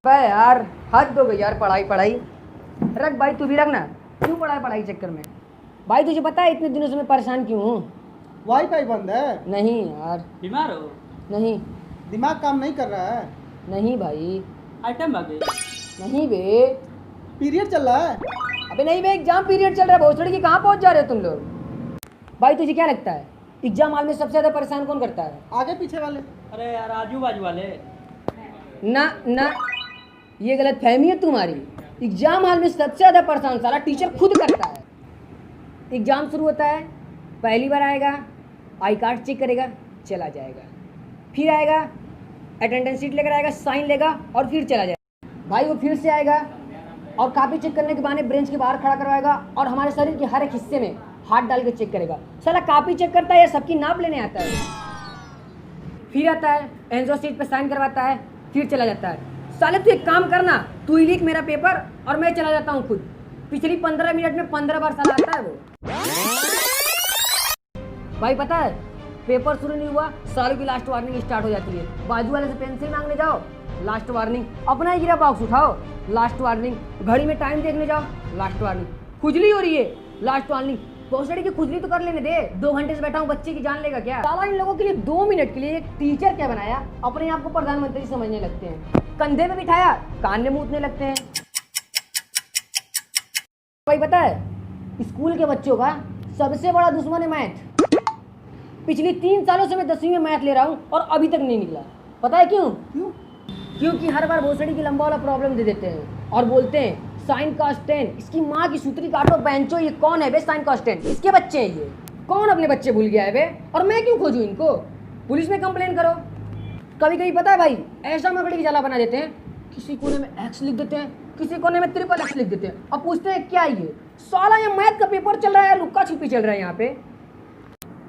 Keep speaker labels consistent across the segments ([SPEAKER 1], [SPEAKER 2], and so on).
[SPEAKER 1] भाई यार हद हो गई यार, पढ़ाई पढ़ाई रख भाई, तू भी रख ना। क्यों पढ़ाई पढ़ाई चक्कर में? भाई तुझे पता है इतने दिनों से मैं परेशान क्यों हूँ?
[SPEAKER 2] वाईफाई बंद है।
[SPEAKER 1] नहीं यार,
[SPEAKER 3] बीमार हो?
[SPEAKER 1] नहीं
[SPEAKER 2] दिमाग काम नहीं कर रहा है।
[SPEAKER 1] नहीं भाई,
[SPEAKER 3] आइटम आ गई।
[SPEAKER 1] नहीं बे,
[SPEAKER 2] पीरियड चल रहा है।
[SPEAKER 1] अबे नहीं बे, एग्जाम पीरियड चल रहा है। भोसड़ी की कहाँ पहुँच जा रहे हो तुम लोग? भाई तुझे क्या लगता है एग्जाम हॉल में सबसे ज़्यादा परेशान कौन करता है?
[SPEAKER 2] आगे पीछे वाले।
[SPEAKER 3] अरे यार आजू बाजू वाले।
[SPEAKER 1] ना ना, ये गलत फहमी है तुम्हारी। एग्जाम हॉल में सबसे ज़्यादा परेशान सारा टीचर खुद करता है। एग्जाम शुरू होता है, पहली बार आएगा, आई कार्ड चेक करेगा, चला जाएगा। फिर आएगा, अटेंडेंस शीट लेकर आएगा, साइन लेगा और फिर चला जाएगा। भाई वो फिर से आएगा और कापी चेक करने के बहाने ब्रेंच के बाहर खड़ा करवाएगा और हमारे शरीर के हर एक हिस्से में हाथ डाल के चेक करेगा। साला कापी चेक करता है या सबकी नाप लेने आता है? फिर आता है, एंजो शीट पे साइन करवाता है, फिर चला जाता है। साले तू एक काम करना, तू ही लिख मेरा पेपर और मैं चला जाता हूँ खुद। पिछली 15 मिनट में 15 बार साला आता है वो। भाई पता है, पेपर शुरू नहीं हुआ, सालों की लास्ट वार्निंग स्टार्ट हो जाती है। बाजू वाले से पेंसिल मांगने जाओ, लास्ट वार्निंग। अपना ही गिरा बॉक्स उठाओ, लास्ट वार्निंग। घड़ी में टाइम देखने जाओ, लास्ट वार्निंग। खुजली हो रही है, लास्ट वार्निंग। भोसड़ी की खुजली तो कर लेने दे, 2 घंटे से बैठा हूँ, बच्चे की जान लेगा क्या? साला इन लोगों के लिए 2 मिनट के लिए एक टीचर क्या बनाया, अपने आप को प्रधानमंत्री समझने लगते हैं। कंधे में बिठाया, कान में मूतने लगते हैं। भाई पता है, स्कूल के बच्चों का सबसे बड़ा दुश्मन है मैथ। पिछली 3 सालों से मैं 10वीं में मैथ ले रहा हूँ और अभी तक नहीं निकला। पता है क्यों? क्योंकि हर बार भोसड़ी की लंबा वाला प्रॉब्लम दे देते हैं और बोलते हैं साइन कॉस 10। इसकी माँ की सूत्री काटो बेंचो, ये कौन है बे साइन कॉस 10? इसके बच्चे हैं ये। कौन अपने बच्चे भूल गया है बे? और मैं क्यों खोजूं इनको? पुलिस में कंप्लेन करो। कभी कभी पता है भाई, ऐसा मकड़ी की जाला बना देते हैं, किसी कोने में एक्स लिख देते हैं, किसी कोने में ट्रिपल एक्स लिख देते हैं। अब पूछते हैं क्या ये? साला ये मैथ का पेपर चल रहा है, लुक्का छिपी चल रहा है यहाँ पे।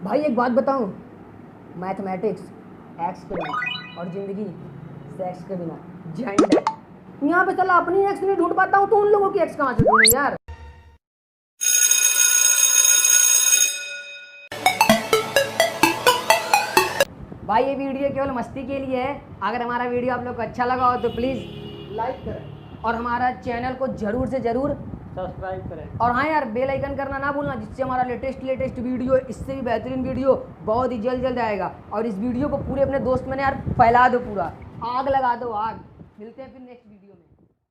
[SPEAKER 1] भाई एक बात बताऊं, मैथमेटिक्स एक्स के बिना और जिंदगी सेक्स के बिना झंड है। यहाँ पे साला अपनी एक्स नहीं ढूंढ पाता हूँ तो उन लोगों की एक्स कहाँ से ढूंढूं यार? भाई ये वीडियो केवल मस्ती के लिए है। अगर हमारा वीडियो आप लोग को अच्छा लगा हो तो प्लीज़
[SPEAKER 2] लाइक करें
[SPEAKER 1] और हमारा चैनल को जरूर से ज़रूर
[SPEAKER 3] सब्सक्राइब करें।
[SPEAKER 1] और हाँ यार, बेल आइकन करना ना भूलना, जिससे हमारा लेटेस्ट वीडियो, इससे भी बेहतरीन वीडियो बहुत ही जल्द आएगा। और इस वीडियो को पूरे अपने दोस्त में यार फैला दो, पूरा आग लगा दो, आग। मिलते हैं फिर नेक्स्ट वीडियो।